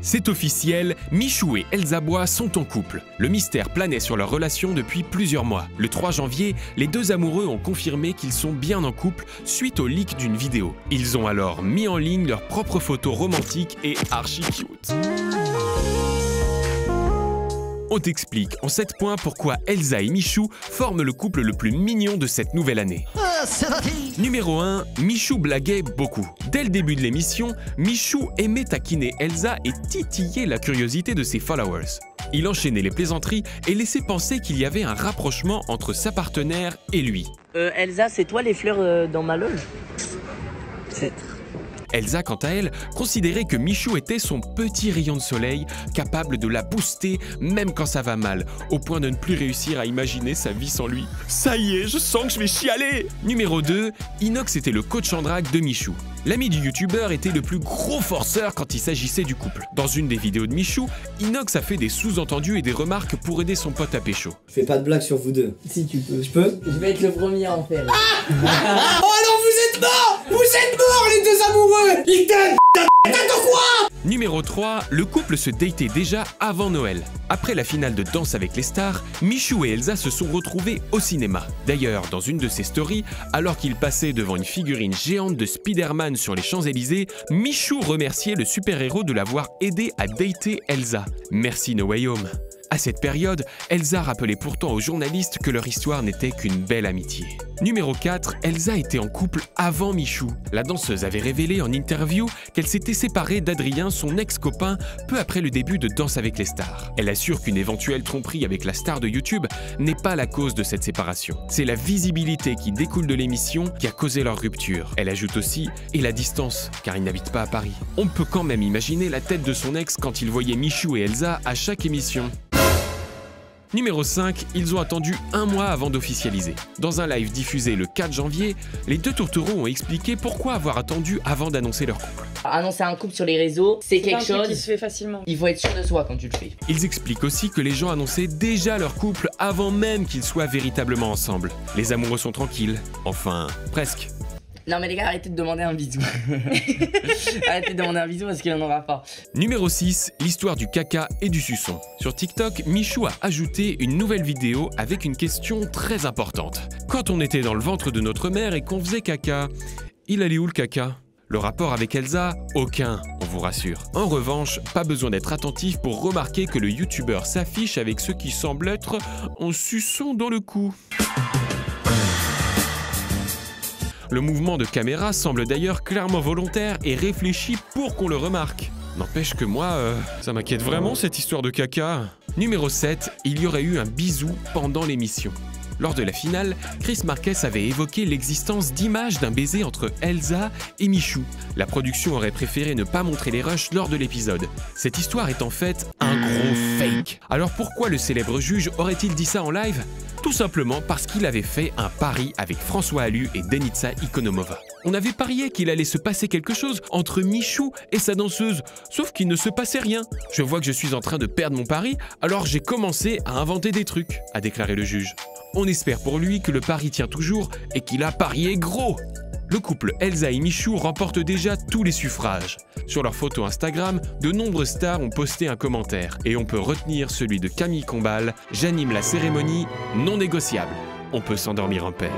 C'est officiel, Michou et Elsa Bois sont en couple. Le mystère planait sur leur relation depuis plusieurs mois. Le 3 janvier, les deux amoureux ont confirmé qu'ils sont bien en couple suite au leak d'une vidéo. Ils ont alors mis en ligne leurs propres photos romantiques et archi cute. On t'explique en 7 points pourquoi Elsa et Michou forment le couple le plus mignon de cette nouvelle année. Numéro 1, Michou blaguait beaucoup. Dès le début de l'émission, Michou aimait taquiner Elsa et titiller la curiosité de ses followers. Il enchaînait les plaisanteries et laissait penser qu'il y avait un rapprochement entre sa partenaire et lui. Elsa, c'est toi les fleurs dans ma loge? Elsa, quant à elle, considérait que Michou était son petit rayon de soleil, capable de la booster même quand ça va mal, au point de ne plus réussir à imaginer sa vie sans lui. Ça y est, je sens que je vais chialer! Numéro 2, Inox était le coach en drague de Michou. L'ami du youtubeur était le plus gros forceur quand il s'agissait du couple. Dans une des vidéos de Michou, Inox a fait des sous-entendus et des remarques pour aider son pote à pécho. Je fais pas de blague sur vous deux. Si tu peux. Je peux? Je vais être le premier à en faire. Oh alors vous êtes morts! Vous êtes morts les deux amoureux! Ils t'aiment! T'attends quoi? Numéro 3, le couple se datait déjà avant Noël. Après la finale de Danse avec les stars, Michou et Elsa se sont retrouvés au cinéma. D'ailleurs, dans une de ses stories, alors qu'ils passaient devant une figurine géante de Spider-Man sur les Champs-Élysées, Michou remerciait le super-héros de l'avoir aidé à dater Elsa. Merci No Way Home. À cette période, Elsa rappelait pourtant aux journalistes que leur histoire n'était qu'une belle amitié. Numéro 4, Elsa était en couple avant Michou. La danseuse avait révélé en interview qu'elle s'était séparée d'Adrien, son ex-copain, peu après le début de Danse avec les stars. Elle assure qu'une éventuelle tromperie avec la star de YouTube n'est pas la cause de cette séparation. C'est la visibilité qui découle de l'émission qui a causé leur rupture. Elle ajoute aussi « et la distance », car ils n'habitent pas à Paris. On peut quand même imaginer la tête de son ex quand il voyait Michou et Elsa à chaque émission. Numéro 5, ils ont attendu un mois avant d'officialiser. Dans un live diffusé le 4 janvier, les deux tourtereaux ont expliqué pourquoi avoir attendu avant d'annoncer leur couple. Annoncer un couple sur les réseaux, c'est quelque chose qui se fait facilement. Il faut être sûr de soi quand tu le fais. Ils expliquent aussi que les gens annonçaient déjà leur couple avant même qu'ils soient véritablement ensemble. Les amoureux sont tranquilles. Enfin, presque. Non mais les gars, arrêtez de demander un bisou. Arrêtez de demander un bisou parce qu'il n'en aura pas. Numéro 6, l'histoire du caca et du suçon. Sur TikTok, Michou a ajouté une nouvelle vidéo avec une question très importante. Quand on était dans le ventre de notre mère et qu'on faisait caca, il allait où le caca? Le rapport avec Elsa? Aucun, on vous rassure. En revanche, pas besoin d'être attentif pour remarquer que le youtubeur s'affiche avec ce qui semble être un suçon dans le cou. Le mouvement de caméra semble d'ailleurs clairement volontaire et réfléchi pour qu'on le remarque. N'empêche que moi, ça m'inquiète vraiment cette histoire de caca. Numéro 7, il y aurait eu un bisou pendant l'émission. Lors de la finale, Chris Marquez avait évoqué l'existence d'images d'un baiser entre Elsa et Michou. La production aurait préféré ne pas montrer les rushs lors de l'épisode. Cette histoire est en fait un gros fake. Alors pourquoi le célèbre juge aurait-il dit ça en live? Tout simplement parce qu'il avait fait un pari avec François Allu et Denitsa Ikonomova. On avait parié qu'il allait se passer quelque chose entre Michou et sa danseuse, sauf qu'il ne se passait rien. Je vois que je suis en train de perdre mon pari, alors j'ai commencé à inventer des trucs, a déclaré le juge. On espère pour lui que le pari tient toujours et qu'il a parié gros. Le couple Elsa et Michou remporte déjà tous les suffrages. Sur leur photo Instagram, de nombreuses stars ont posté un commentaire et on peut retenir celui de Camille Combal « J'anime la cérémonie non négociable. On peut s'endormir en paix ».